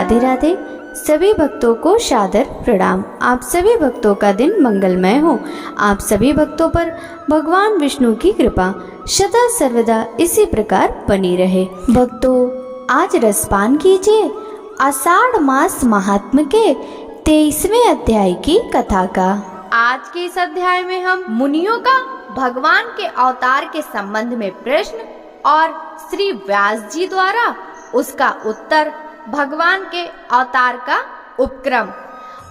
राधे राधे। सभी भक्तों को सादर प्रणाम। आप सभी भक्तों का दिन मंगलमय हो। आप सभी भक्तों पर भगवान विष्णु की कृपा सदा सर्वदा इसी प्रकार बनी रहे। भक्तों, आज रसपान कीजिए आषाढ़ मास महात्म्य के 23वें अध्याय की कथा का। आज के इस अध्याय में हम मुनियों का भगवान के अवतार के संबंध में प्रश्न और श्री व्यास जी द्वारा उसका उत्तर, भगवान के अवतार का उपक्रम,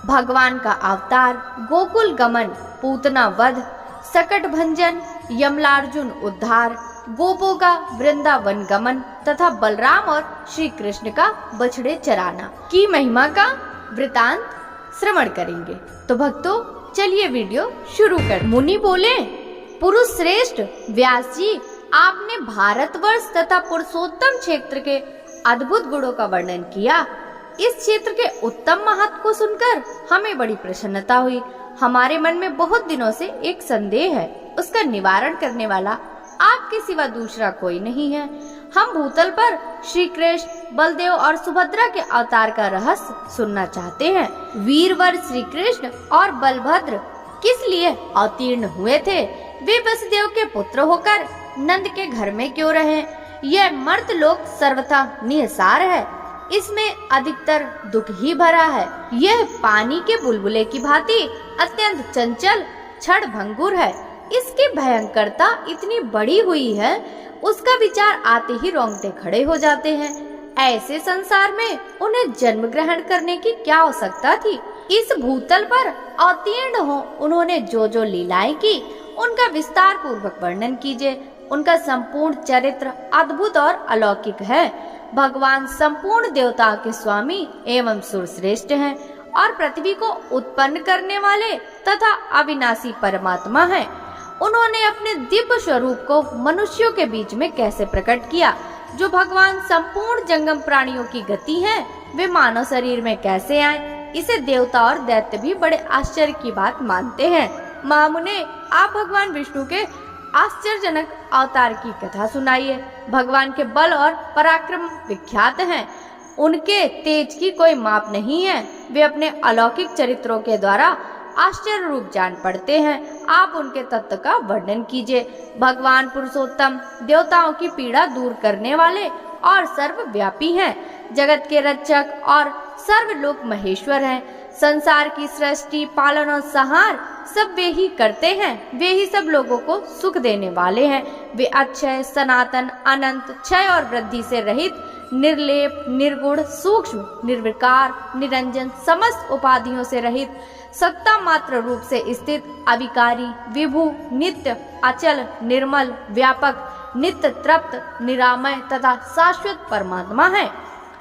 भगवान का अवतार, गोकुल गमन, पूतना वध, सकट भंजन, यमलार्जुन उद्धार, गोपों का वृंदावन गमन तथा बलराम और श्री कृष्ण का बछड़े चराना की महिमा का वृतांत श्रवण करेंगे। तो भक्तों, चलिए वीडियो शुरू कर। मुनि बोले, पुरुष श्रेष्ठ व्यास जी, आपने भारतवर्ष तथा पुरुषोत्तम क्षेत्र के अद्भुत गुणों का वर्णन किया। इस क्षेत्र के उत्तम महत्व को सुनकर हमें बड़ी प्रसन्नता हुई। हमारे मन में बहुत दिनों से एक संदेह है, उसका निवारण करने वाला आपके सिवा दूसरा कोई नहीं है। हम भूतल पर श्री कृष्ण, बलदेव और सुभद्रा के अवतार का रहस्य सुनना चाहते हैं। वीरवर श्री कृष्ण और बलभद्र किस लिए अवतीर्ण हुए थे? वे वसुदेव के पुत्र होकर नंद के घर में क्यों रहे? यह मर्त लोक सर्वथा निसार है, इसमें अधिकतर दुख ही भरा है। यह पानी के बुलबुले की भांति अत्यंत चंचल क्षण भंगुर है। इसकी भयंकरता इतनी बड़ी हुई है, उसका विचार आते ही रोंगटे खड़े हो जाते हैं। ऐसे संसार में उन्हें जन्म ग्रहण करने की क्या आवश्यकता थी? इस भूतल पर अवतीर्ण हो उन्होंने जो जो लीलाएं की, उनका विस्तार पूर्वक वर्णन कीजिए। उनका संपूर्ण चरित्र अद्भुत और अलौकिक है। भगवान संपूर्ण देवताओं के स्वामी एवं सुरश्रेष्ठ हैं और पृथ्वी को उत्पन्न करने वाले तथा अविनाशी परमात्मा हैं। उन्होंने अपने दिव्य स्वरूप को मनुष्यों के बीच में कैसे प्रकट किया? जो भगवान संपूर्ण जंगम प्राणियों की गति है, वे मानव शरीर में कैसे आए? इसे देवता और दैत्य भी बड़े आश्चर्य की बात मानते हैं। महामुने, आप भगवान विष्णु के आश्चर्यजनक अवतार की कथा सुनाइए। भगवान के बल और पराक्रम विख्यात हैं। उनके तेज की कोई माप नहीं है। वे अपने अलौकिक चरित्रों के द्वारा आश्चर्य रूप जान पड़ते हैं। आप उनके तत्व का वर्णन कीजिए। भगवान पुरुषोत्तम, देवताओं की पीड़ा दूर करने वाले और सर्वव्यापी हैं। जगत के रक्षक और सर्वलोक महेश्वर हैं। संसार की सृष्टि, पालन और संहार सब वे ही करते हैं। वे ही सब लोगों को सुख देने वाले हैं। वे अक्षय, सनातन, अनंत, क्षय और वृद्धि से रहित, निर्लेप, निर्गुण, सूक्ष्म, निर्विकार, निरंजन, समस्त उपाधियों से रहित, सत्ता मात्र रूप से स्थित, अविकारी, विभु, नित्य, अचल, निर्मल, व्यापक, नित्य तृप्त, निरामय तथा शाश्वत परमात्मा है।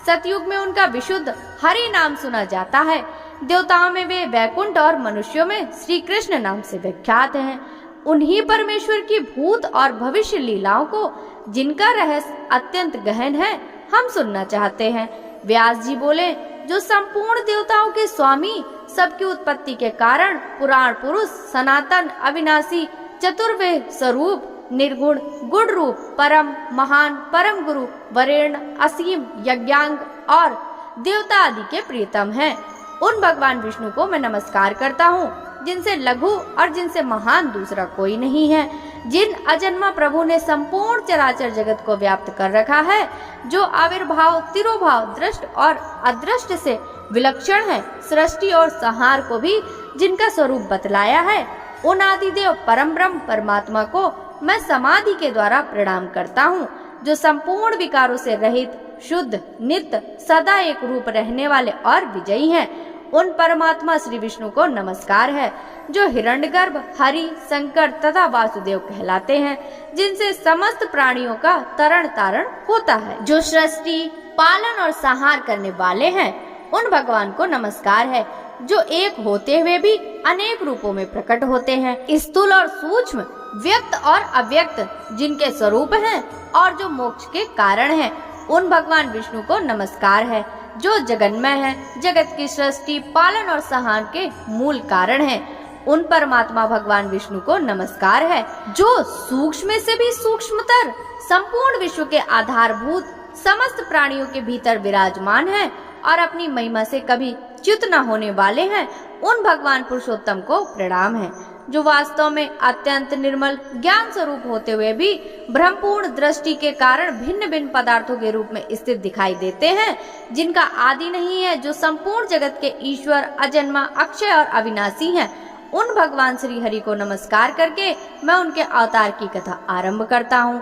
सतयुग में उनका विशुद्ध हरि नाम सुना जाता है। देवताओं में वे वैकुंठ और मनुष्यों में श्री कृष्ण नाम से विख्यात हैं। उन्हीं परमेश्वर की भूत और भविष्य लीलाओं को, जिनका रहस्य अत्यंत गहन है, हम सुनना चाहते हैं। व्यास जी बोले, जो संपूर्ण देवताओं के स्वामी, सबकी उत्पत्ति के कारण, पुराण पुरुष, सनातन, अविनाशी, चतुर्वेद स्वरूप, निर्गुण, गुण रूप, परम महान, परम गुरु, वरेण्य, असीम, यज्ञांग और देवता आदि के प्रियतम हैं। उन भगवान विष्णु को मैं नमस्कार करता हूँ, जिनसे लघु और जिनसे महान दूसरा कोई नहीं है। जिन अजन्मा प्रभु ने संपूर्ण चराचर जगत को व्याप्त कर रखा है, जो आविर्भाव, तिरोभाव, दृष्ट और अदृष्ट से विलक्षण है, सृष्टि और संहार को भी जिनका स्वरूप बतलाया है, उन आदिदेव परम ब्रह्म परमात्मा को मैं समाधि के द्वारा प्रणाम करता हूँ, जो संपूर्ण विकारों से रहित, शुद्ध, नित्य, सदा एक रूप रहने वाले और विजयी हैं। उन परमात्मा श्री विष्णु को नमस्कार है, जो हिरण्यगर्भ, हरि, शंकर तथा वासुदेव कहलाते हैं, जिनसे समस्त प्राणियों का तरण तारण होता है। जो सृष्टि, पालन और संहार करने वाले हैं, उन भगवान को नमस्कार है, जो एक होते हुए भी अनेक रूपों में प्रकट होते हैं। स्थूल और सूक्ष्म, व्यक्त और अव्यक्त, जिनके स्वरूप हैं और जो मोक्ष के कारण हैं, उन भगवान विष्णु को नमस्कार है, जो जगन्मय है, जगत की सृष्टि, पालन और संहार के मूल कारण है। उन परमात्मा भगवान विष्णु को नमस्कार है, जो सूक्ष्म से भी सूक्ष्मतर, संपूर्ण विश्व के आधारभूत समस्त प्राणियों के भीतर विराजमान हैं और अपनी महिमा से कभी च्युत न होने वाले हैं, उन भगवान पुरुषोत्तम को प्रणाम है, जो वास्तव में अत्यंत निर्मल ज्ञान स्वरूप होते हुए भी ब्रह्मपूर्ण दृष्टि के कारण भिन्न भिन्न पदार्थों के रूप में स्थित दिखाई देते हैं, जिनका आदि नहीं है, जो संपूर्ण जगत के ईश्वर, अजन्मा, अक्षय और अविनाशी हैं। उन भगवान श्री हरि को नमस्कार करके मैं उनके अवतार की कथा आरंभ करता हूँ।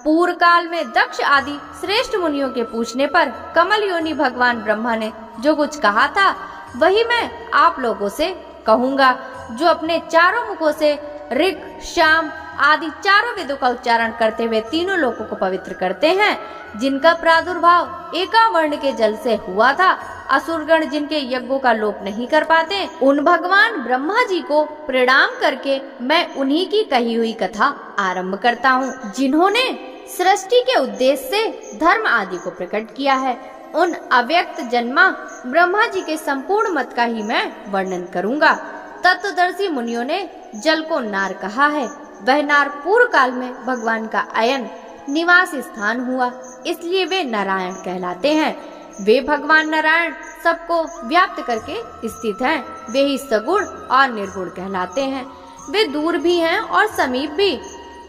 पूर्व काल में दक्ष आदि श्रेष्ठ मुनियों के पूछने पर कमल योनि भगवान ब्रह्मा ने जो कुछ कहा था वही मैं आप लोगों से कहूँगा, जो अपने चारों मुखों से ऋक्, शाम आदि चारों वेदों का उच्चारण करते हुए तीनों लोकों को पवित्र करते हैं, जिनका प्रादुर्भाव एकावर्ण के जल से हुआ था। असुरगण जिनके यज्ञों का लोप नहीं कर पाते, उन भगवान ब्रह्मा जी को प्रणाम करके मैं उन्हीं की कही हुई कथा आरंभ करता हूँ, जिन्होंने सृष्टि के उद्देश्य से धर्म आदि को प्रकट किया है। उन अव्यक्त जन्मा ब्रह्मा जी के संपूर्ण मत का ही मैं वर्णन करूंगा। तत्वदर्शी मुनियों ने जल को नार कहा है। वह नार पूर्व काल में भगवान का अयन निवास स्थान हुआ, इसलिए वे नारायण कहलाते हैं। वे भगवान नारायण सबको व्याप्त करके स्थित हैं। वे ही सगुण और निर्गुण कहलाते हैं। वे दूर भी हैं और समीप भी।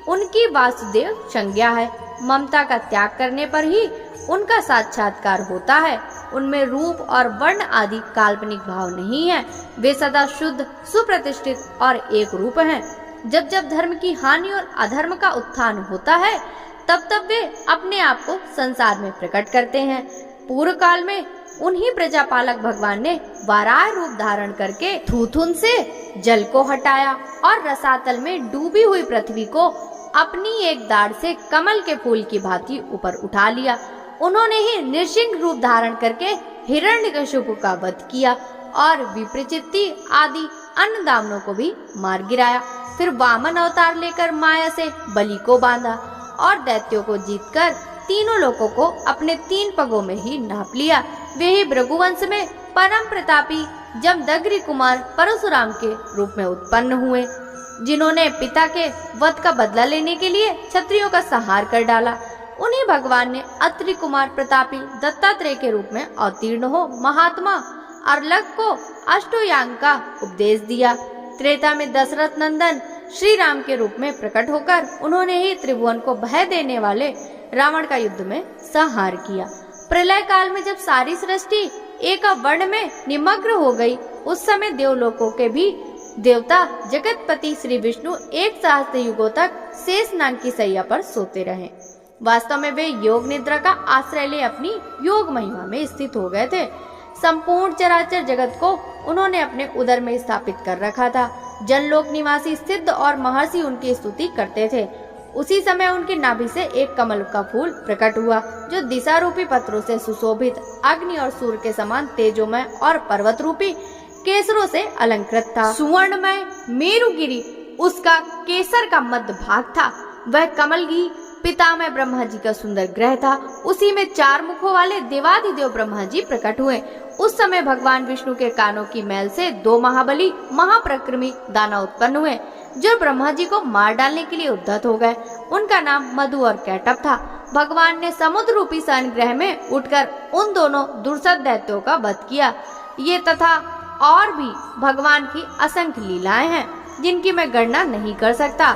उनकी वासुदेव संज्ञा है। ममता का त्याग करने पर ही उनका साक्षात्कार होता है। उनमें रूप और वर्ण आदि काल्पनिक भाव नहीं है। वे सदा शुद्ध, सुप्रतिष्ठित और एक रूप हैं। जब जब धर्म की हानि और अधर्म का उत्थान होता है, तब तब वे अपने आप को संसार में प्रकट करते हैं। पूर्व काल में उन्हीं प्रजापालक भगवान ने वाराह रूप धारण करके थूथुन से जल को हटाया और रसातल में डूबी हुई पृथ्वी को अपनी एक दाढ़ से कमल के फूल की भांति ऊपर उठा लिया। उन्होंने ही नृसिंह रूप धारण करके हिरण्यकशिपु का वध किया और विप्रचित्ति आदि अन्य दामनों को भी मार गिराया। फिर वामन अवतार लेकर माया से बलि को बांधा और दैत्यों को जीतकर तीनों लोगों को अपने 3 पगों में ही नाप लिया। वे ही भृगुवंश में परम प्रतापी जमदग्नि कुमार परशुराम के रूप में उत्पन्न हुए, जिन्होंने पिता के वध का बदला लेने के लिए क्षत्रियों का संहार कर डाला। उन्हीं भगवान ने अत्रि कुमार प्रतापी दत्तात्रेय के रूप में अवतीर्ण हो महात्मा अर्लक को अष्टोयांग का उपदेश दिया। त्रेता में दशरथ नंदन श्री राम के रूप में प्रकट होकर उन्होंने ही त्रिभुवन को भय देने वाले रावण का युद्ध में संहार किया। प्रलय काल में जब सारी सृष्टि एक वर्ण में निमग्न हो गई, उस समय देवलोकों के भी देवता जगतपति श्री विष्णु 1 सहस्त्र युगों तक शेष नाग की सैया पर सोते रहे। वास्तव में वे योग निद्रा का आश्रय ले अपनी योग महिमा में स्थित हो गए थे। संपूर्ण चराचर जगत को उन्होंने अपने उदर में स्थापित कर रखा था। जनलोक निवासी सिद्ध और महर्षि उनकी स्तुति करते थे। उसी समय उनकी नाभि से एक कमल का फूल प्रकट हुआ, जो दिशा रूपी पत्रों से सुशोभित, अग्नि और सूर्य के समान तेजोमय और पर्वत रूपी केसरों से अलंकृत था। सुवर्णमय मेरुगिरी उसका केसर का मध्य भाग था। वह कमलगी पितामह ब्रह्मा जी का सुंदर ग्रह था। उसी में 4 मुखों वाले देवाधिदेव ब्रह्मा जी प्रकट हुए। उस समय भगवान विष्णु के कानों की मैल से 2 महाबली महाप्रक्रमी दानव उत्पन्न हुए, जो ब्रह्मा जी को मार डालने के लिए उद्यत हो गए। उनका नाम मधु और कैटभ था। भगवान ने समुद्र रूपी सन ग्रह में उठकर उन दोनों दुर्सद दैत्यों का वध किया। ये तथा और भी भगवान की असंख्य लीलाएं हैं, जिनकी मैं गणना नहीं कर सकता।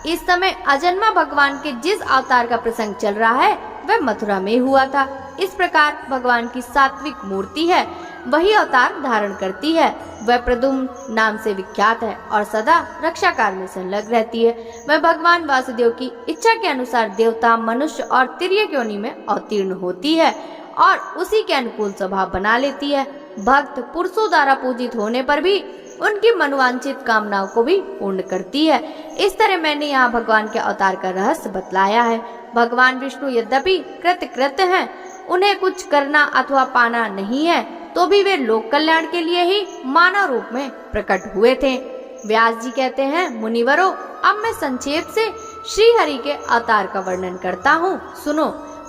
इस समय अजन्मा भगवान के जिस अवतार का प्रसंग चल रहा है, वह मथुरा में हुआ था। इस प्रकार भगवान की सात्विक मूर्ति है, वही अवतार धारण करती है। वह प्रद्युम्न नाम से विख्यात है और सदा रक्षा कार्य में संलग्न रहती है। वह भगवान वासुदेव की इच्छा के अनुसार देवता, मनुष्य और तिर्यक योनि में अवतीर्ण होती है और उसी के अनुकूल स्वभाव बना लेती है। भक्त पुरुषों द्वारा पूजित होने पर भी उनकी मनोवांछित कामनाओं को भी पूर्ण करती है। इस तरह मैंने यहाँ भगवान के अवतार का रहस्य बतलाया है। भगवान विष्णु यद्यपि कृतकृत्य हैं, उन्हें कुछ करना अथवा पाना नहीं है, तो भी वे लोक कल्याण के लिए ही मानव रूप में प्रकट हुए थे। व्यास जी कहते हैं, मुनिवरों, अब मैं संक्षेप से श्री हरि के अवतार का वर्णन करता हूँ, सुनो।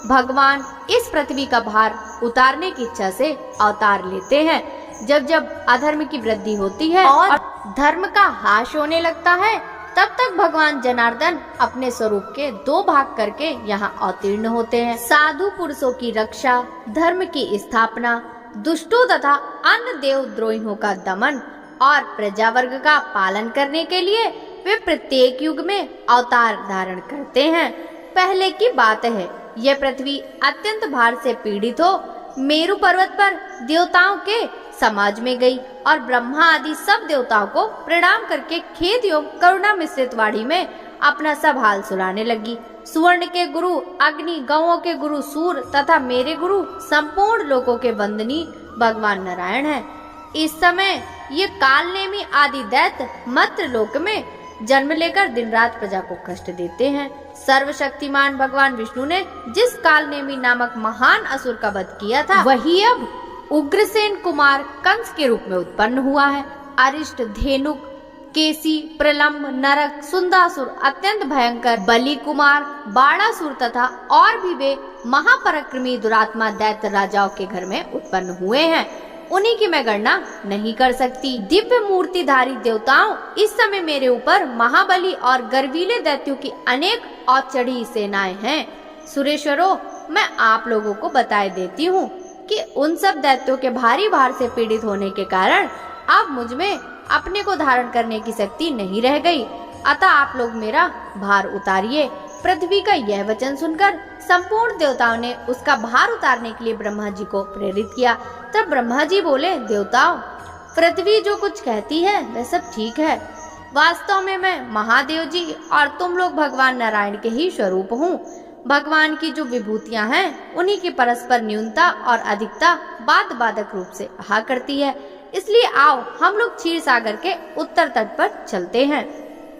भगवान इस पृथ्वी का भार उतारने की इच्छा से अवतार लेते हैं। जब जब अधर्म की वृद्धि होती है और धर्म का ह्रास होने लगता है, तब तक भगवान जनार्दन अपने स्वरूप के 2 भाग करके यहाँ अवतीर्ण होते हैं। साधु पुरुषों की रक्षा, धर्म की स्थापना, दुष्टों तथा अन्य देवद्रोहियों का दमन और प्रजा वर्ग का पालन करने के लिए वे प्रत्येक युग में अवतार धारण करते हैं। पहले की बात है, यह पृथ्वी अत्यंत भार से पीड़ित हो मेरु पर्वत पर देवताओं के समाज में गई और ब्रह्मा आदि सब देवताओं को प्रणाम करके खेद एवं करुणा मिश्रित वाणी में अपना सब हाल सुनाने लगी। सुवर्ण के गुरु अग्नि, गौओं के गुरु सूर तथा मेरे गुरु संपूर्ण लोगों के वंदनीय भगवान नारायण हैं। इस समय ये कालनेमी आदि दैत्य मत्र लोक में जन्म लेकर दिन रात प्रजा को कष्ट देते हैं। सर्वशक्तिमान भगवान विष्णु ने जिस कालनेमी नामक महान असुर का वध किया था, वही अब उग्रसेन कुमार कंस के रूप में उत्पन्न हुआ है। अरिष्ट, धेनुक, केसी, प्रलम्ब, नरक, सुंदासुर, अत्यंत भयंकर बलि कुमार, बाणासुर तथा और भी वे महापराक्रमी दुरात्मा दैत्य राजाओं के घर में उत्पन्न हुए हैं। उन्हीं की मैं गणना नहीं कर सकती। दिव्य मूर्तिधारी देवताओं, इस समय मेरे ऊपर महाबली और गर्वीले दैत्यों की अनेक औचढ़ी सेनाएं हैं। सुरेश्वरों, मैं आप लोगों को बताए देती हूँ कि उन सब दैत्यों के भारी भार से पीड़ित होने के कारण अब मुझ में अपने को धारण करने की शक्ति नहीं रह गई। अतः आप लोग मेरा भार उतारिए। पृथ्वी का यह वचन सुनकर संपूर्ण देवताओं ने उसका भार उतारने के लिए ब्रह्मा जी को प्रेरित किया। तब ब्रह्मा जी बोले, देवताओं, पृथ्वी जो कुछ कहती है वह सब ठीक है। वास्तव में मैं महादेव जी और तुम लोग भगवान नारायण के ही स्वरूप हूँ। भगवान की जो विभूतियाँ हैं उन्हीं की परस्पर न्यूनता और अधिकता बात बाधक रूप से कहा करती है। इसलिए आओ हम लोग क्षीर सागर के उत्तर तट पर चलते हैं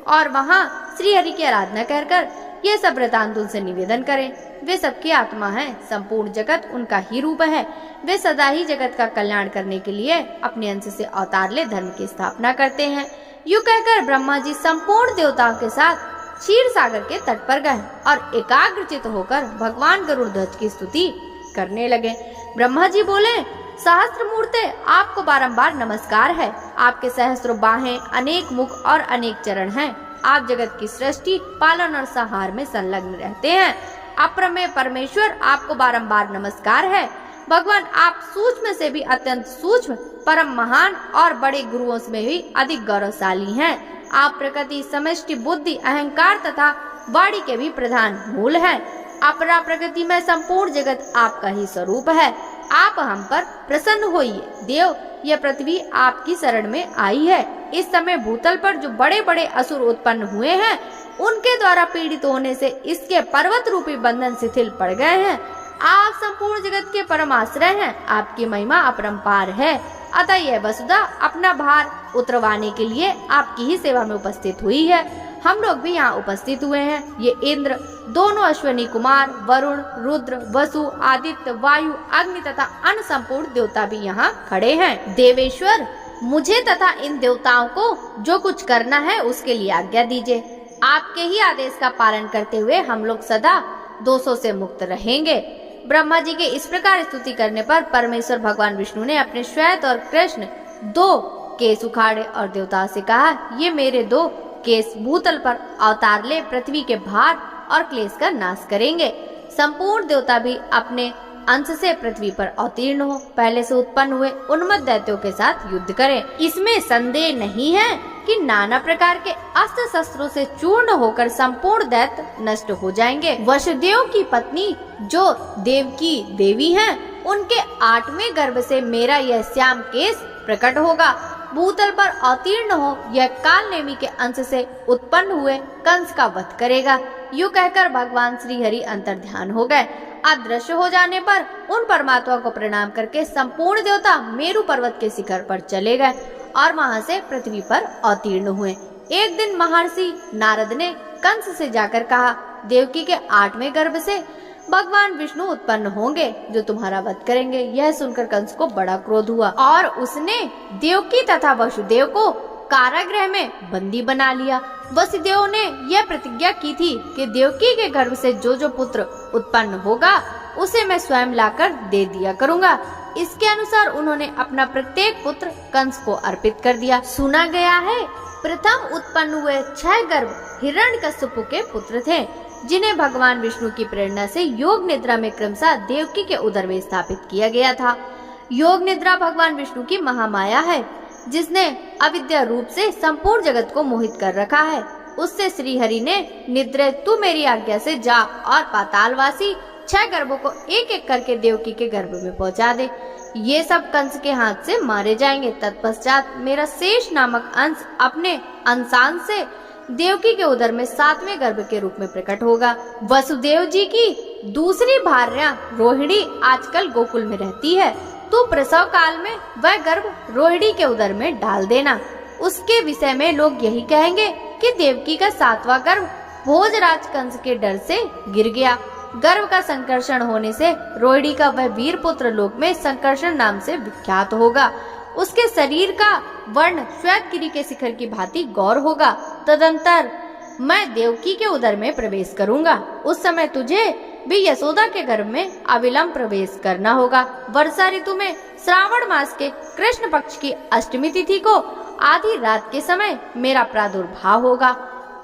और वहाँ श्री हरि की आराधना कर ये सब वृतांत उनसे निवेदन करें। वे सबकी आत्मा है, संपूर्ण जगत उनका ही रूप है। वे सदा ही जगत का कल्याण करने के लिए अपने अंश से अवतार ले धर्म की स्थापना करते हैं। यूँ कहकर ब्रह्मा जी संपूर्ण देवताओं के साथ क्षीर सागर के तट पर गए और एकाग्रचित होकर भगवान गरुड़ध्वज की स्तुति करने लगे। ब्रह्मा जी बोले, सहस्त्र मूर्ते, आपको बारंबार नमस्कार है। आपके सहस्त्रों बाहें, अनेक मुख और अनेक चरण हैं। आप जगत की सृष्टि, पालन और संहार में संलग्न रहते हैं। अप्रमेय परमेश्वर, आपको बारंबार नमस्कार है। भगवान, आप सूक्ष्म से भी अत्यंत सूक्ष्म, परम महान और बड़े गुरुओं में भी अधिक गौरवशाली हैं। आप प्रकृति, समष्टि, बुद्धि, अहंकार तथा वाणी के भी प्रधान मूल हैं। अपरा प्रकृति में संपूर्ण जगत आपका ही स्वरूप है। आप हम पर प्रसन्न होइए। देव, यह पृथ्वी आपकी शरण में आई है। इस समय भूतल पर जो बड़े बड़े असुर उत्पन्न हुए हैं, उनके द्वारा पीड़ित होने से इसके पर्वत रूपी बंधन शिथिल पड़ गए हैं। आप संपूर्ण जगत के परम आश्रय हैं। आपकी महिमा अपरंपार है। अतः यह वसुधा अपना भार उतरवाने के लिए आपकी ही सेवा में उपस्थित हुई है। हम लोग भी यहाँ उपस्थित हुए हैं। ये इंद्र, दोनों अश्वनी कुमार, वरुण, रुद्र, वसु, आदित्य, वायु, अग्नि तथा अन्य संपूर्ण देवता भी यहाँ खड़े हैं। देवेश्वर, मुझे तथा इन देवताओं को जो कुछ करना है उसके लिए आज्ञा दीजिए। आपके ही आदेश का पालन करते हुए हम लोग सदा दोषों से मुक्त रहेंगे। ब्रह्मा जी के इस प्रकार स्तुति करने पर परमेश्वर भगवान विष्णु ने अपने श्वेत और कृष्ण 2 केस उखाड़े और देवताओं से कहा, ये मेरे 2 केस भूतल पर अवतार ले पृथ्वी के भार और क्लेश का नाश करेंगे। संपूर्ण देवता भी अपने अंश से पृथ्वी पर अवतीर्ण हो पहले से उत्पन्न हुए उन्मत्त दैत्यों के साथ युद्ध करें। इसमें संदेह नहीं है कि नाना प्रकार के अस्त्र शस्त्रों से चूर्ण होकर संपूर्ण दैत्य नष्ट हो जाएंगे। वसुदेव की पत्नी जो देवकी देवी हैं, उनके 8वें गर्भ से मेरा यह श्याम केस प्रकट होगा। भूतल पर अवतीर्ण हो यह कालनेमी के अंश से उत्पन्न हुए कंस का वध करेगा। यूँ कहकर भगवान श्री हरि अंतर्ध्यान हो गए। अदृश्य हो जाने पर उन परमात्मा को प्रणाम करके संपूर्ण देवता मेरु पर्वत के शिखर पर चले गए और वहां से पृथ्वी पर अवतीर्ण हुए। एक दिन महर्षि नारद ने कंस से जाकर कहा, देवकी के 8वें गर्भ से भगवान विष्णु उत्पन्न होंगे जो तुम्हारा वध करेंगे। यह सुनकर कंस को बड़ा क्रोध हुआ और उसने देवकी तथा वसुदेव को कारागृह में बंदी बना लिया। वसुदेव ने यह प्रतिज्ञा की थी कि देवकी के गर्भ से जो पुत्र उत्पन्न होगा उसे मैं स्वयं लाकर दे दिया करूंगा। इसके अनुसार उन्होंने अपना प्रत्येक पुत्र कंस को अर्पित कर दिया। सुना गया है प्रथम उत्पन्न हुए 6 गर्भ हिरण्यकश्यप के पुत्र थे, जिन्हें भगवान विष्णु की प्रेरणा से योग निद्रा में क्रमशः देवकी के उदर में स्थापित किया गया था। योग निद्रा भगवान विष्णु की महामाया है, जिसने अविद्या रूप से संपूर्ण जगत को मोहित कर रखा है। उससे श्री हरि ने निद्रे तू मेरी आज्ञा से जा और पातालवासी 6 गर्भों को एक एक करके देवकी के गर्भ में पहुंचा दे। ये सब कंस के हाथ से मारे जाएंगे। तत्पश्चात मेरा शेष नामक अंश अपने अंशांश से देवकी के उदर में 7वें गर्भ के रूप में प्रकट होगा। वसुदेव जी की दूसरी भार्या रोहिणी आजकल गोकुल में रहती है। तू प्रसव काल में वह गर्भ रोहिणी के उदर में डाल देना। उसके विषय में लोग यही कहेंगे कि देवकी का 7वां गर्भ भोजराज कंस के डर से गिर गया। गर्भ का संकर्षण होने से रोहिणी का वह वीर पुत्र लोक में संकर्षण नाम से विख्यात होगा। उसके शरीर का वर्ण श्वेतगिरी के शिखर की भांति गौर होगा। तदंतर मैं देवकी के उदर में प्रवेश करूंगा। उस समय तुझे भी यशोदा के गर्भ में अविलंब प्रवेश करना होगा। वर्षा ऋतु में श्रावण मास के कृष्ण पक्ष की अष्टमी तिथि को आधी रात के समय मेरा प्रादुर्भाव होगा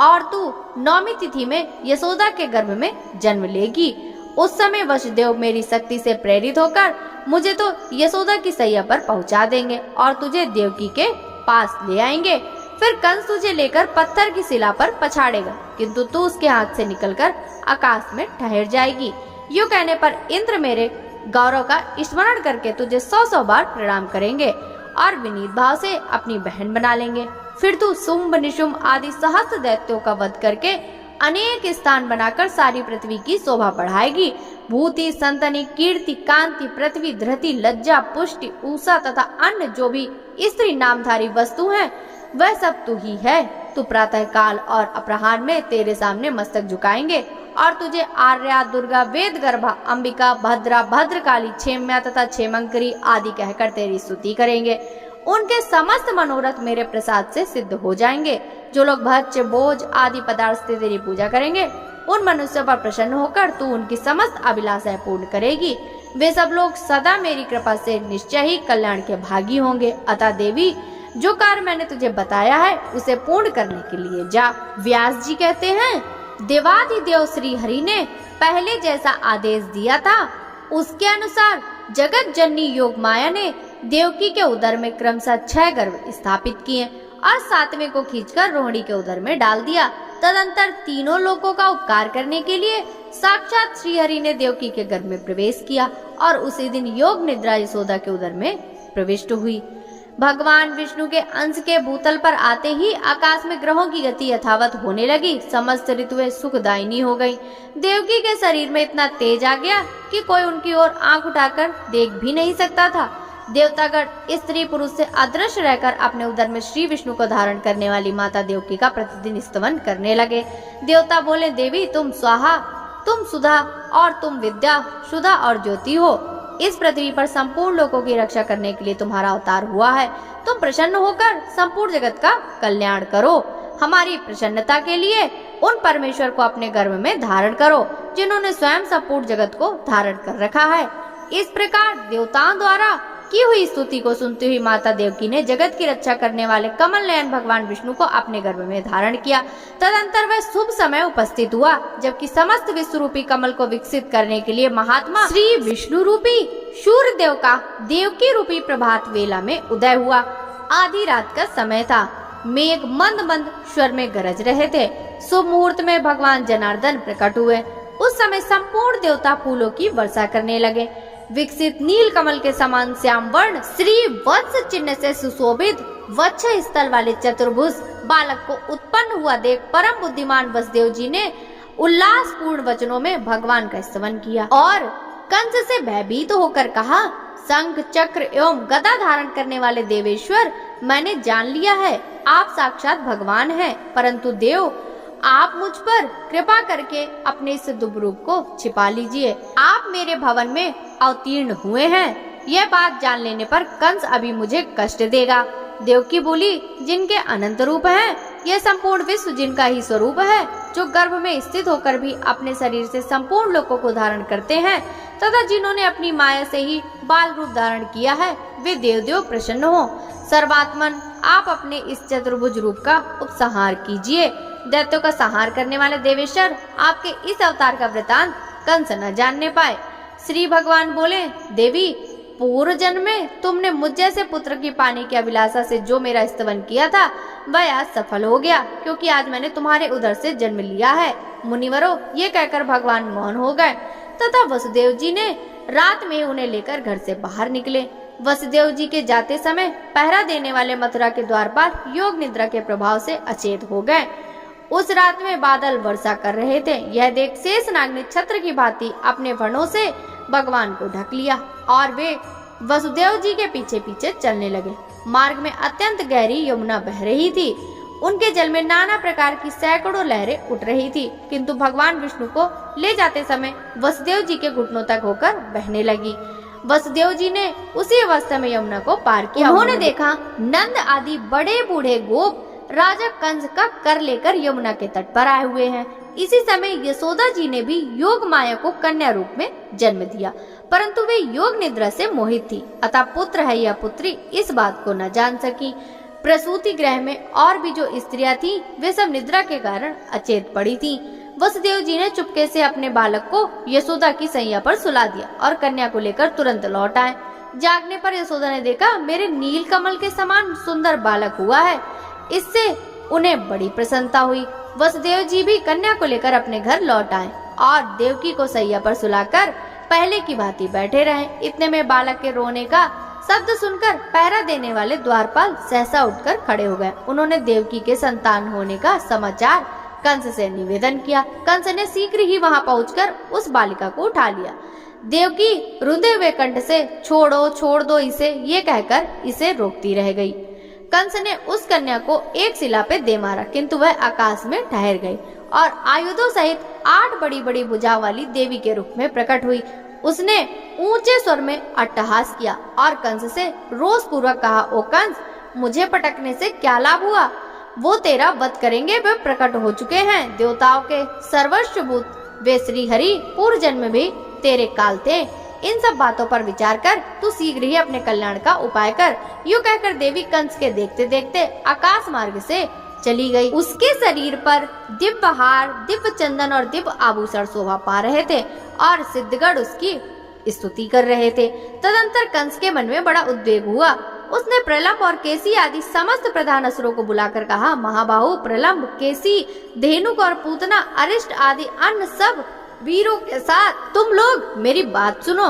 और तू 9वीं तिथि में यशोदा के गर्भ में जन्म लेगी। उस समय वसुदेव मेरी शक्ति से प्रेरित होकर मुझे तो यशोदा की सैया पर पहुंचा देंगे और तुझे देवकी के पास ले आएंगे। फिर कंस तुझे लेकर पत्थर की शिला पर पछाड़ेगा, किंतु तू उसके हाथ से निकलकर आकाश में ठहर जाएगी। यूं कहने पर इंद्र मेरे गौरव का स्मरण करके तुझे 100 बार प्रणाम करेंगे और विनीत भाव से अपनी बहन बना लेंगे। फिर तू शुंभ निशुंभ आदि सहस्त्र दैत्यों का वध करके अनेक स्थान बनाकर सारी पृथ्वी की शोभा बढ़ाएगी। भूति, संतनि, कीर्ति, कांति, पृथ्वी, धृति, लज्जा, पुष्टि, ऊषा तथा अन्य जो भी स्त्री नामधारी वस्तु हैं, वह सब तू ही है। तू प्रातः काल और अपराह्न में तेरे सामने मस्तक झुकाएंगे और तुझे आर्या, दुर्गा, वेद गर्भा, अंबिका, भद्रा, भद्रकाली, क्षेम्या तथा क्षेमंकरी आदि कहकर तेरी स्तुति करेंगे। उनके समस्त मनोरथ मेरे प्रसाद से सिद्ध हो जाएंगे। जो लोग भक्ष्य, भोज आदि पदार्थ से तेरी पूजा करेंगे, उन मनुष्यों पर प्रसन्न होकर तू उनकी समस्त अभिलाषाएं पूर्ण करेगी। वे सब लोग सदा मेरी कृपा से निश्चय ही कल्याण के भागी होंगे। अतः देवी, जो कार्य मैंने तुझे बताया है उसे पूर्ण करने के लिए जा। व्यास जी कहते हैं, देवाधिदेव श्री हरि ने पहले जैसा आदेश दिया था, उसके अनुसार जगत जननी योग माया ने देवकी के उदर में क्रमशः 6 गर्भ स्थापित किए और 7वें को खींचकर रोहिणी के उदर में डाल दिया। तदंतर तीनों लोगों का उपकार करने के लिए साक्षात श्री हरि ने देवकी के गर्भ में प्रवेश किया और उसी दिन योग निद्रा यशोदा के उदर में प्रविष्ट हुई। भगवान विष्णु के अंश के भूतल पर आते ही आकाश में ग्रहों की गति यथावत होने लगी। समस्त ऋतुएं सुखदायिनी हो गई। देवकी के शरीर में इतना तेज आ गया कि कोई उनकी ओर आंख उठाकर देख भी नहीं सकता था। देवतागण स्त्री पुरुष से अदृश्य रहकर अपने उदर में श्री विष्णु को धारण करने वाली माता देवकी का प्रतिदिन स्तवन करने लगे। देवता बोले, देवी तुम स्वाहा, तुम सुधा और तुम विद्या, सुधा और ज्योति हो। इस पृथ्वी पर संपूर्ण लोगों की रक्षा करने के लिए तुम्हारा अवतार हुआ है। तुम प्रसन्न होकर संपूर्ण जगत का कल्याण करो। हमारी प्रसन्नता के लिए उन परमेश्वर को अपने गर्भ में धारण करो, जिन्होंने स्वयं संपूर्ण जगत को धारण कर रखा है। इस प्रकार देवताओं द्वारा की हुई स्तुति को सुनती हुई माता देवकी ने जगत की रक्षा करने वाले कमल नयन भगवान विष्णु को अपने गर्भ में धारण किया। तदंतर वह शुभ समय उपस्थित हुआ, जबकि समस्त विश्व रूपी कमल को विकसित करने के लिए महात्मा श्री विष्णु रूपी सूर्य देव का देवकी रूपी प्रभात वेला में उदय हुआ। आधी रात का समय था। मेघ मंद मंद स्वर में गरज रहे थे। शुभ मुहूर्त में भगवान जनार्दन प्रकट हुए। उस समय संपूर्ण देवता फूलों की वर्षा करने लगे। विकसित नील कमल के समान श्याम वर्ण श्री वत्स चिन्ह से सुशोभित वक्ष स्थल वाले चतुर्भुज बालक को उत्पन्न हुआ देख परम बुद्धिमान वसुदेव जी ने उल्लास पूर्ण वचनों में भगवान का स्तवन किया और कंस से भयभीत होकर कहा, शंख चक्र एवं गदा धारण करने वाले देवेश्वर, मैंने जान लिया है आप साक्षात भगवान हैं, परंतु देव आप मुझ पर कृपा करके अपने इस दुर्भ रूप को छिपा लीजिए। आप मेरे भवन में अवतीर्ण हुए हैं, यह बात जान लेने पर कंस अभी मुझे कष्ट देगा। देवकी बोली, जिनके अनंत रूप हैं, यह संपूर्ण विश्व जिनका ही स्वरूप है, जो गर्भ में स्थित होकर भी अपने शरीर से संपूर्ण लोकों को धारण करते हैं तथा जिन्होंने अपनी माया से ही बाल रूप धारण किया है, वे देवदेव प्रसन्न हो। सर्वात्मन, आप अपने इस चतुर्भुज रूप का उपसंहार कीजिए। दैत्यों का संहार करने वाले देवेश्वर, आपके इस अवतार का वृतांत कंस न जानने पाए। श्री भगवान बोले, देवी, पूर्व जन्म में तुमने मुझ जैसे पुत्र की पाने की अभिलाषा से जो मेरा स्तवन किया था वह आज सफल हो गया, क्योंकि आज मैंने तुम्हारे उदर से जन्म लिया है। मुनिवरों, ये कहकर भगवान मौन हो गए तथा वसुदेव जी ने रात में उन्हें लेकर घर से बाहर निकले। वसुदेव जी के जाते समय पहरा देने वाले मथुरा के द्वारपाल योग निद्रा के प्रभाव से अचेत हो गए। उस रात में बादल वर्षा कर रहे थे। यह देख शेषनाग ने छत्र की भांति अपने वनों से भगवान को ढक लिया और वे वसुदेव जी के पीछे पीछे चलने लगे। मार्ग में अत्यंत गहरी यमुना बह रही थी। उनके जल में नाना प्रकार की सैकड़ों लहरें उठ रही थी, किंतु भगवान विष्णु को ले जाते समय वसुदेव जी के घुटनों तक होकर बहने लगी। वसुदेव जी ने उसी अवस्था में यमुना को पार किया। उन्होंने देखा नंद आदि बड़े बूढ़े गोप राजा कंस का कर लेकर यमुना के तट पर आए हुए हैं। इसी समय यशोदा जी ने भी योग माया को कन्या रूप में जन्म दिया, परंतु वे योग निद्रा से मोहित थी, अतः पुत्र है या पुत्री इस बात को न जान सकी। प्रसूति गृह में और भी जो स्त्रियां थीं, वे सब निद्रा के कारण अचेत पड़ी थीं। वसुदेव जी ने चुपके से अपने बालक को यशोदा की सैया पर सुला दिया और कन्या को लेकर तुरंत लौट आए। जागने पर यशोदा ने देखा मेरे नील कमल के समान सुंदर बालक हुआ है। इससे उन्हें बड़ी प्रसन्नता हुई। वसुदेव जी भी कन्या को लेकर अपने घर लौट आए और देवकी को सैया पर सुलाकर पहले की भांति बैठे रहे। इतने में बालक के रोने का शब्द सुनकर पहरा देने वाले द्वारपाल सहसा उठकर खड़े हो गए। उन्होंने देवकी के संतान होने का समाचार कंस से निवेदन किया। कंस ने शीघ्र ही वहां पहुंचकर उस बालिका को उठा लिया। देवकी रुंधे हुए कंठ से छोड़ दो इसे, ये कहकर इसे रोकती रह गई। कंस ने उस कन्या को एक शिला पे दे मारा, किंतु वह आकाश में ठहर गई और आयुधों सहित 8 बड़ी बड़ी भुजाओं वाली देवी के रूप में प्रकट हुई। उसने ऊंचे स्वर में अट्टहास किया और कंस से रोष पूर्वक कहा, ओ कंस, मुझे पटकने से क्या लाभ हुआ? वो तेरा वध करेंगे, वे प्रकट हो चुके हैं। देवताओं के सर्वस्वभूत वे श्री हरि पूर्व जन्म भी तेरे काल थे। इन सब बातों पर विचार कर तू शीघ्र ही अपने कल्याण का उपाय कर। यूँ कहकर देवी कंस के देखते देखते आकाश मार्ग से चली गई। उसके शरीर पर दिव्य हार, दिव्य चंदन और दिव्य आभूषण शोभा पा रहे थे और सिद्धगढ़ उसकी स्तुति कर रहे थे। तदंतर कंस के मन में बड़ा उद्वेग हुआ। उसने प्रलंब और केसी आदि समस्त प्रधान असुरों को बुलाकर कहा, महाबाहु प्रलंब, केसी, धेनुक और पूतना, अरिष्ट आदि अन्य सब वीरों के साथ तुम लोग मेरी बात सुनो।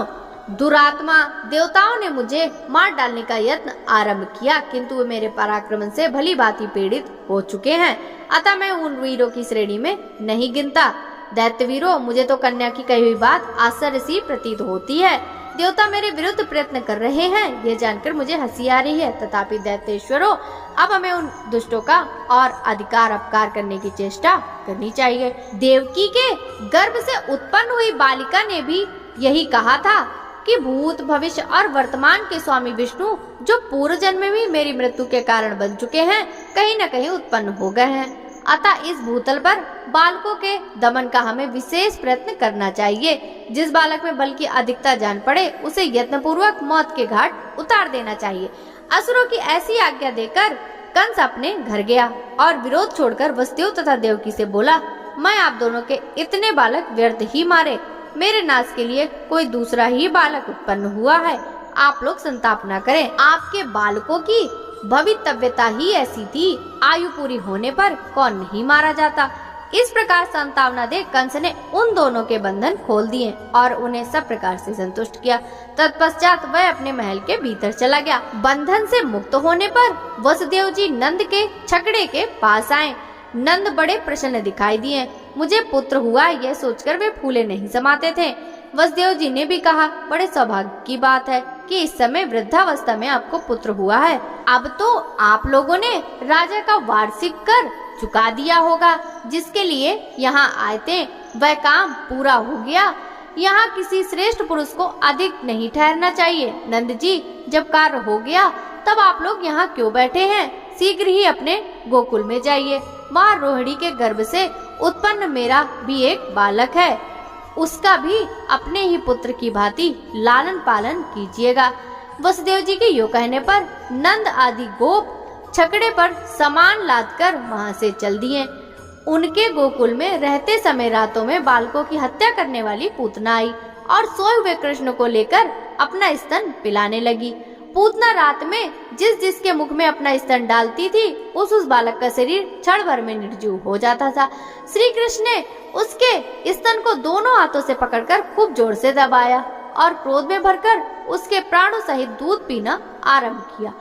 दुरात्मा देवताओं ने मुझे मार डालने का यत्न आरंभ किया, किंतु वे मेरे पराक्रम से भली भांति पीड़ित हो चुके हैं, अतः मैं उन वीरों की श्रेणी में नहीं गिनता। दैत्य वीरों, मुझे तो कन्या की कही हुई बात आश्चर्य सी प्रतीत होती है। देवता मेरे विरुद्ध प्रयत्न कर रहे हैं, यह जानकर मुझे हंसी आ रही है। तथापि दैत्येश्वरों, अब हमें उन दुष्टों का और अधिकार अपकार करने की चेष्टा करनी चाहिए। देवकी के गर्भ से उत्पन्न हुई बालिका ने भी यही कहा था कि भूत, भविष्य और वर्तमान के स्वामी विष्णु, जो पूर्व जन्म में भी मेरी मृत्यु के कारण बन चुके हैं, कहीं न कहीं उत्पन्न हो गए हैं। अतः इस भूतल पर बालकों के दमन का हमें विशेष प्रयत्न करना चाहिए। जिस बालक में बल की अधिकता जान पड़े, उसे यत्न पूर्वक मौत के घाट उतार देना चाहिए। असुरों की ऐसी आज्ञा देकर कंस अपने घर गया और विरोध छोड़कर वसुदेव तथा देवकी से बोला, मैं आप दोनों के इतने बालक व्यर्थ ही मारे। मेरे नाश के लिए कोई दूसरा ही बालक उत्पन्न हुआ है। आप लोग संताप न करें। आपके बालकों की भवितव्यता ही ऐसी थी, आयु पूरी होने पर कौन नहीं मारा जाता। इस प्रकार संतावना दे कंस ने उन दोनों के बंधन खोल दिए और उन्हें सब प्रकार से संतुष्ट किया। तत्पश्चात वह अपने महल के भीतर चला गया। बंधन से मुक्त होने पर वसुदेव जी नंद के छकड़े के पास आए। नंद बड़े प्रसन्न दिखाई दिए। मुझे पुत्र हुआ, यह सोचकर वे फूले नहीं समाते थे। वसुदेव जी ने भी कहा, बड़े सौभाग्य की बात है कि इस समय वृद्धावस्था में आपको पुत्र हुआ है। अब तो आप लोगों ने राजा का वार्षिक कर चुका दिया होगा। जिसके लिए यहाँ आए थे वह काम पूरा हो गया। यहाँ किसी श्रेष्ठ पुरुष को अधिक नहीं ठहरना चाहिए। नंद जी, जब कार्य हो गया तब आप लोग यहाँ क्यों बैठे हैं? शीघ्र ही अपने गोकुल में जाइए। माँ रोहिणी के गर्भ से उत्पन्न मेरा भी एक बालक है, उसका भी अपने ही पुत्र की भांति लालन पालन कीजिएगा। वसुदेव जी के यूँ कहने पर नंद आदि गोप छकड़े पर सामान लादकर वहां से चल दिए। उनके गोकुल में रहते समय रातों में बालकों की हत्या करने वाली पूतना आई और सोए हुए कृष्ण को लेकर अपना स्तन पिलाने लगी। पूतना रात में जिस जिसके मुख में अपना स्तन डालती थी उस बालक का शरीर क्षण भर में निर्जीव हो जाता था। श्री कृष्ण ने उसके स्तन को दोनों हाथों से पकड़कर खूब जोर से दबाया और क्रोध में भरकर उसके प्राणों सहित दूध पीना आरंभ किया।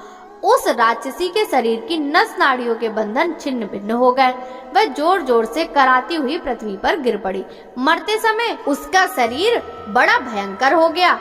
उस राक्षसी के शरीर की नस नाड़ियों के बंधन छिन्न भिन्न हो गए। वह जोर जोर से कराती हुई पृथ्वी पर गिर पड़ी। मरते समय उसका शरीर बड़ा भयंकर हो गया।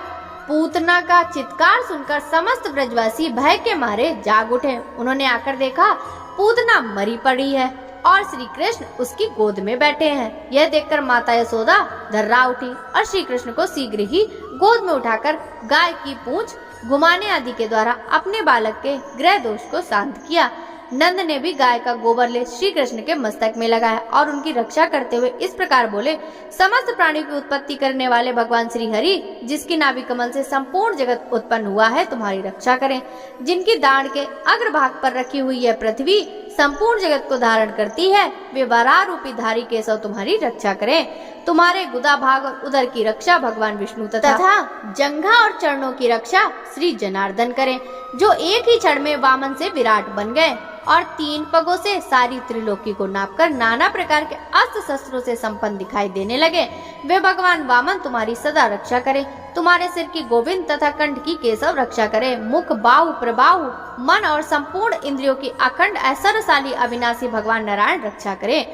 पूतना का चित्कार सुनकर समस्त ब्रजवासी भय के मारे जाग उठे। उन्होंने आकर देखा पूतना मरी पड़ी है और श्री कृष्ण उसकी गोद में बैठे हैं। यह देखकर माता यशोदा धर्रा उठी और श्री कृष्ण को शीघ्र ही गोद में उठाकर गाय की पूंछ घुमाने आदि के द्वारा अपने बालक के ग्रह दोष को शांत किया। नंद ने भी गाय का गोबर ले श्री कृष्ण के मस्तक में लगाया और उनकी रक्षा करते हुए इस प्रकार बोले, समस्त प्राणियों की उत्पत्ति करने वाले भगवान श्री हरि, जिसकी नाभि कमल से संपूर्ण जगत उत्पन्न हुआ है, तुम्हारी रक्षा करें। जिनकी दाढ़ के अग्रभाग पर रखी हुई यह पृथ्वी संपूर्ण जगत को धारण करती है, वे वराह रूपी धारी केशव तुम्हारी रक्षा करें। तुम्हारे गुदा भाग और उदर की रक्षा भगवान विष्णु तथा जंघा और चरणों की रक्षा श्री जनार्दन करें, जो एक ही क्षण में वामन से विराट बन गए और 3 पगों से सारी त्रिलोकी को नापकर नाना प्रकार के अस्त्र शस्त्रों से संपन्न दिखाई देने लगे। वे भगवान वामन तुम्हारी सदा रक्षा करें। तुम्हारे सिर की गोविंद तथा कंठ की केशव रक्षा करें। मुख, बाहु, प्रबाहु, मन और संपूर्ण इंद्रियों की अखंड ऐश्वर्यशाली अविनाशी भगवान नारायण रक्षा करें।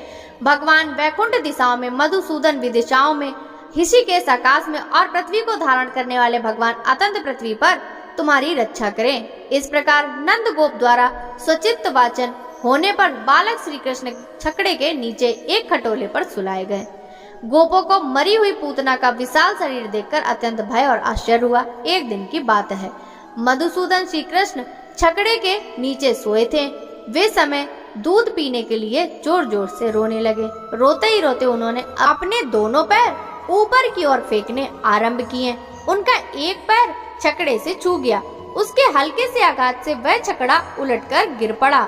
भगवान वैकुंठ दिशाओं में, मधुसूदन विदिशाओं में, ऋषिकेश आकाश में और पृथ्वी को धारण करने वाले भगवान अतंत पृथ्वी पर तुम्हारी रक्षा करें। इस प्रकार नंद गोप द्वारा स्वचित्त वाचन होने पर बालक श्री कृष्ण छकड़े के नीचे एक खटोले पर सुलाए गए। गोपों को मरी हुई पूतना का विशाल शरीर देखकर अत्यंत भय और आश्चर्य हुआ। एक दिन की बात है, मधुसूदन श्री कृष्ण छकड़े के नीचे सोए थे। वे समय दूध पीने के लिए जोर जोर से रोने लगे। रोते ही रोते उन्होंने अपने दोनों पैर ऊपर की ओर फेंकने आरंभ किए। उनका एक पैर छकड़े से छू गया। उसके हल्के से आघात से वह छकड़ा उलटकर गिर पड़ा।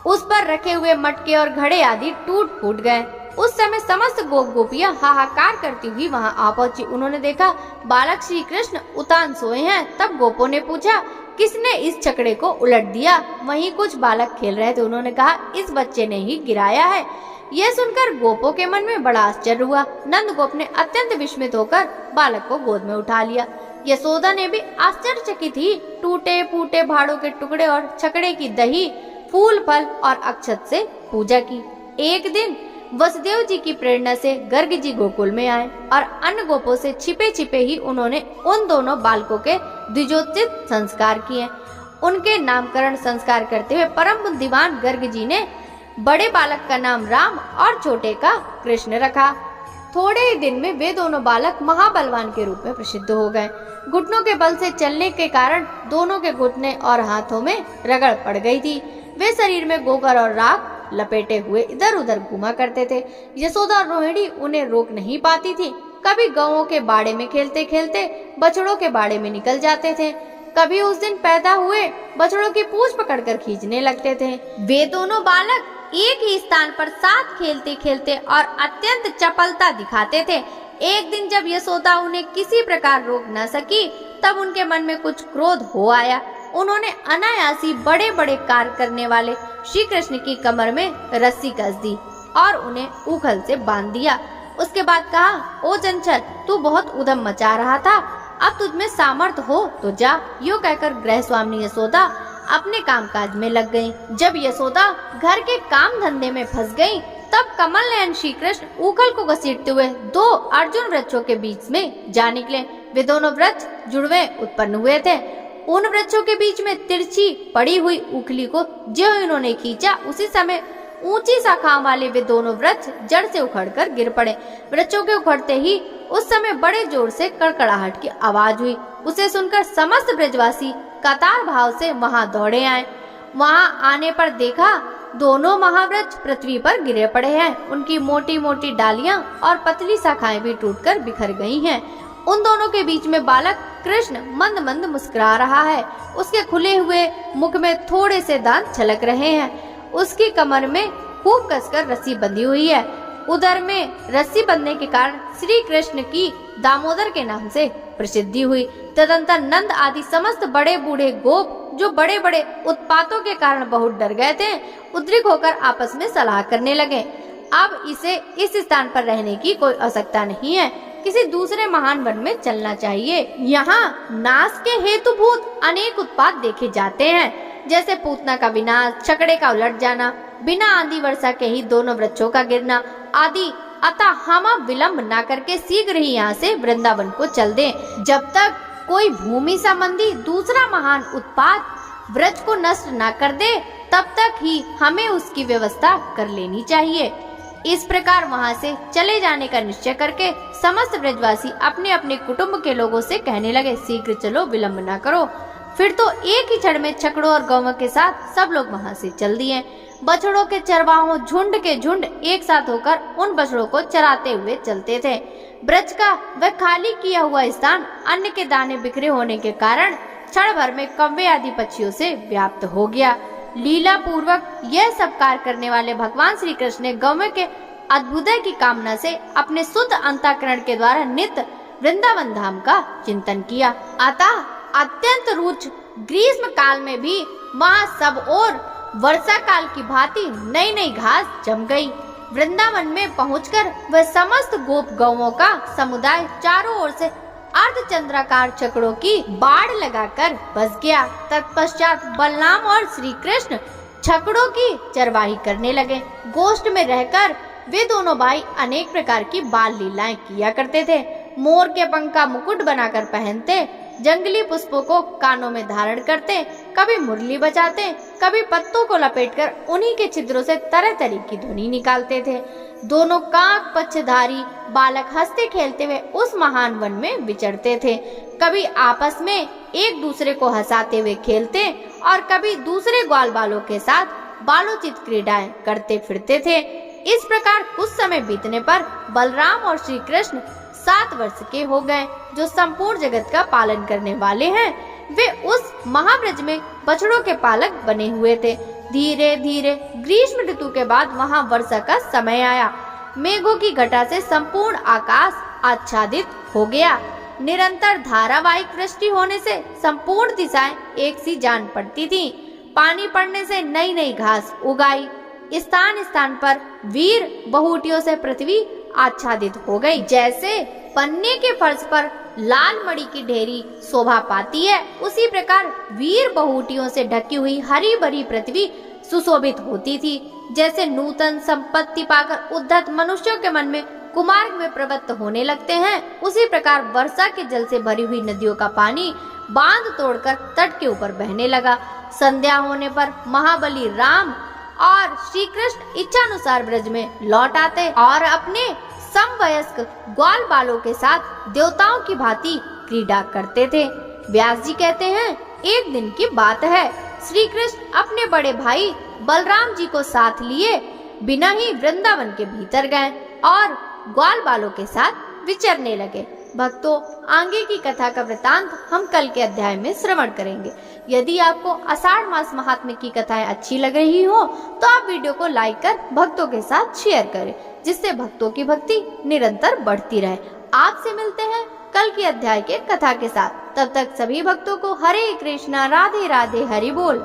उस पर रखे हुए मटके और घड़े आदि टूट फूट गए। उस समय समस्त गोप गोपियां हाहाकार करती हुई वहां आ पहुंची। उन्होंने देखा बालक श्री कृष्ण उतान सोए हैं। तब गोपों ने पूछा, किसने इस छकड़े को उलट दिया? वहीं कुछ बालक खेल रहे थे। उन्होंने कहा, इस बच्चे ने ही गिराया है। यह सुनकर गोपों के मन में बड़ा आश्चर्य हुआ। नंद गोप ने अत्यंत विस्मित होकर बालक को गोद में उठा लिया। यशोदा ने भी आश्चर्यचकित ही टूटे फूटे भाड़ों के टुकड़े और छकड़े की दही, फूल, फल और अक्षत से पूजा की। एक दिन वसुदेव जी की प्रेरणा से गर्ग जी गोकुल में आए और अन्य गोपों से छिपे छिपे ही उन्होंने उन दोनों बालकों के द्विजोचित संस्कार किए। उनके नामकरण संस्कार करते हुए परम बुद्धिमान गर्ग जी ने बड़े बालक का नाम राम और छोटे का कृष्ण रखा। थोड़े ही दिन में वे दोनों बालक महाबलवान के रूप में प्रसिद्ध हो गए। घुटनों के बल से चलने के कारण दोनों के घुटने और हाथों में रगड़ पड़ गई थी। वे शरीर में गोबर और राख लपेटे हुए इधर उधर घूमा करते थे। यशोदा और रोहिणी उन्हें रोक नहीं पाती थी। कभी गौओं के बाड़े में खेलते खेलते बछड़ों के बाड़े में निकल जाते थे। कभी उस दिन पैदा हुए बछड़ों की पूंछ पकड़कर खींचने लगते थे। वे दोनों बालक एक ही स्थान पर साथ खेलते खेलते और अत्यंत चपलता दिखाते थे। एक दिन जब यशोदा उन्हें किसी प्रकार रोक न सकी, तब उनके मन में कुछ क्रोध हो आया। उन्होंने अनायासी बड़े बड़े कार्य करने वाले श्री कृष्ण की कमर में रस्सी कस दी और उन्हें उखल से बांध दिया। उसके बाद कहा, ओ चंचल, तू बहुत उधम मचा रहा था, अब तुझमें सामर्थ्य हो तो जा। यूँ कहकर गृह स्वामी यशोदा अपने कामकाज में लग गईं। जब यशोदा घर के काम धंधे में फंस गईं, तब कमल नयन श्री कृष्ण उखल को घसीटते हुए 2 अर्जुन वृक्षों के बीच में जा निकले। वे दोनों वृक्ष जुड़वे उत्पन्न हुए थे। उन वृक्षों के बीच में तिरछी पड़ी हुई उखली को जो इन्होंने खींचा, उसी समय ऊंची शाखाओं वाले वे दोनों वृक्ष जड़ से उखड़कर गिर पड़े। वृक्षों के उखड़ते ही उस समय बड़े जोर से कड़कड़ाहट की आवाज हुई। उसे सुनकर समस्त ब्रजवासी कतार भाव से वहां दौड़े आए। वहां आने पर देखा दोनों महावृक्ष पृथ्वी पर गिरे पड़े हैं। उनकी मोटी मोटी डालियां और पतली शाखाएं भी टूटकर बिखर गई हैं। उन दोनों के बीच में बालक कृष्ण मंद मंद मुस्कुरा रहा है। उसके खुले हुए मुख में थोड़े से दांत झलक रहे हैं। उसकी कमर में खूब कसकर रस्सी बंधी हुई है। उदर में रस्सी बंधने के कारण श्री कृष्ण की दामोदर के नाम से प्रसिद्धि हुई। तदंतर नंद आदि समस्त बड़े बूढ़े गोप, जो बड़े बड़े उत्पातों के कारण बहुत डर गए थे, उद्रिक होकर आपस में सलाह करने लगे। अब इसे इस स्थान पर रहने की कोई आवश्यकता नहीं है, किसी दूसरे महान वन में चलना चाहिए। यहाँ नाश के हेतुभूत अनेक उत्पात देखे जाते हैं, जैसे पूतना का विनाश, छकड़े का उलट जाना, बिना आंधी वर्षा के ही दोनों वृक्षों का गिरना आदि। अतः हम अब विलंब न करके शीघ्र ही यहाँ से वृंदावन को चल दें। जब तक कोई भूमि संबंधी दूसरा महान उत्पात वृक्ष को नष्ट न कर दे, तब तक ही हमें उसकी व्यवस्था कर लेनी चाहिए। इस प्रकार वहाँ से चले जाने का निश्चय करके समस्त ब्रजवासी अपने अपने कुटुंब के लोगों से कहने लगे, शीघ्र चलो, विलंब न करो। फिर तो एक ही क्षण में छकड़ों और गौवों के साथ सब लोग वहाँ से चल दिए। बछड़ों के चरवाहों झुंड के झुंड एक साथ होकर उन बछड़ों को चराते हुए चलते थे। ब्रज का वह खाली किया हुआ स्थान अन्न के दाने बिखरे होने के कारण क्षण भर में कौवे आदि पक्षियों से व्याप्त हो गया। लीला पूर्वक यह सब कार्य करने वाले भगवान श्री कृष्ण ने गौवे के अद्भुतय की कामना से अपने शुद्ध अंतःकरण के द्वारा नित्य वृंदावन धाम का चिंतन किया। अतः अत्यंत रुच ग्रीष्म काल में भी वहाँ सब और वर्षा काल की भांति नई नई घास जम गई। वृंदावन में पहुंचकर वह समस्त गोप गौओं का समुदाय चारों ओर से अर्धचंद्राकार चक्रों की बाड़ लगाकर बस गया। तत्पश्चात बलराम और श्री कृष्ण छकड़ों की चरवाही करने लगे। गोष्ठ में रहकर वे दोनों भाई अनेक प्रकार की बाल लीलाएं किया करते थे। मोर के पंख का मुकुट बनाकर पहनते, जंगली पुष्पों को कानों में धारण करते, कभी मुरली बजाते, कभी पत्तों को लपेटकर उन्हीं के छिद्रों से तरह तरह की ध्वनि निकालते थे। दोनों काक पक्षधारी बालक हंसते खेलते हुए उस महान वन में विचरते थे। कभी आपस में एक दूसरे को हंसाते हुए खेलते और कभी दूसरे ग्वाल बालों के साथ बालोचित क्रीडाएं करते फिरते थे। इस प्रकार कुछ समय बीतने पर बलराम और श्री कृष्ण 7 वर्ष के हो गए, जो संपूर्ण जगत का पालन करने वाले हैं। वे उस महाब्रज में बछड़ों के पालक बने हुए थे। धीरे धीरे ग्रीष्म ऋतु के बाद वहाँ वर्षा का समय आया। मेघों की घटा से संपूर्ण आकाश आच्छादित हो गया। निरंतर धारावाहिक वृष्टि होने से संपूर्ण दिशाएं एक सी जान पड़ती थीं। पानी पड़ने से नई नई घास उगाई। स्थान स्थान पर वीर बहुटियों से पृथ्वी आच्छादित हो गई। जैसे पन्ने के फर्श पर लाल मणि की ढेरी शोभा पाती है, उसी प्रकार वीर बहुटियों से ढकी हुई हरी भरी पृथ्वी सुशोभित होती थी। जैसे नूतन संपत्ति पाकर उद्धत मनुष्यों के मन में कुमार्ग में प्रवृत्त होने लगते हैं, उसी प्रकार वर्षा के जल से भरी हुई नदियों का पानी बांध तोड़कर तट के ऊपर बहने लगा। संध्या होने पर महाबली राम और श्री कृष्ण इच्छानुसार ब्रज में लौट आते और अपने समवयस्क ग्वाल बालों के साथ देवताओं की भांति क्रीड़ा करते थे। व्यास जी कहते हैं, एक दिन की बात है, श्री कृष्ण अपने बड़े भाई बलराम जी को साथ लिए बिना ही वृंदावन के भीतर गए और ग्वाल बालों के साथ विचरने लगे। भक्तों, आगे की कथा का वृतांत हम कल के अध्याय में श्रवण करेंगे। यदि आपको आषाढ़ मास महात्म्य की कथाएं अच्छी लग रही हो तो आप वीडियो को लाइक कर भक्तों के साथ शेयर करें, जिससे भक्तों की भक्ति निरंतर बढ़ती रहे। आपसे मिलते हैं कल के अध्याय के कथा के साथ। तब तक सभी भक्तों को हरे कृष्णा, राधे राधे, हरि बोल।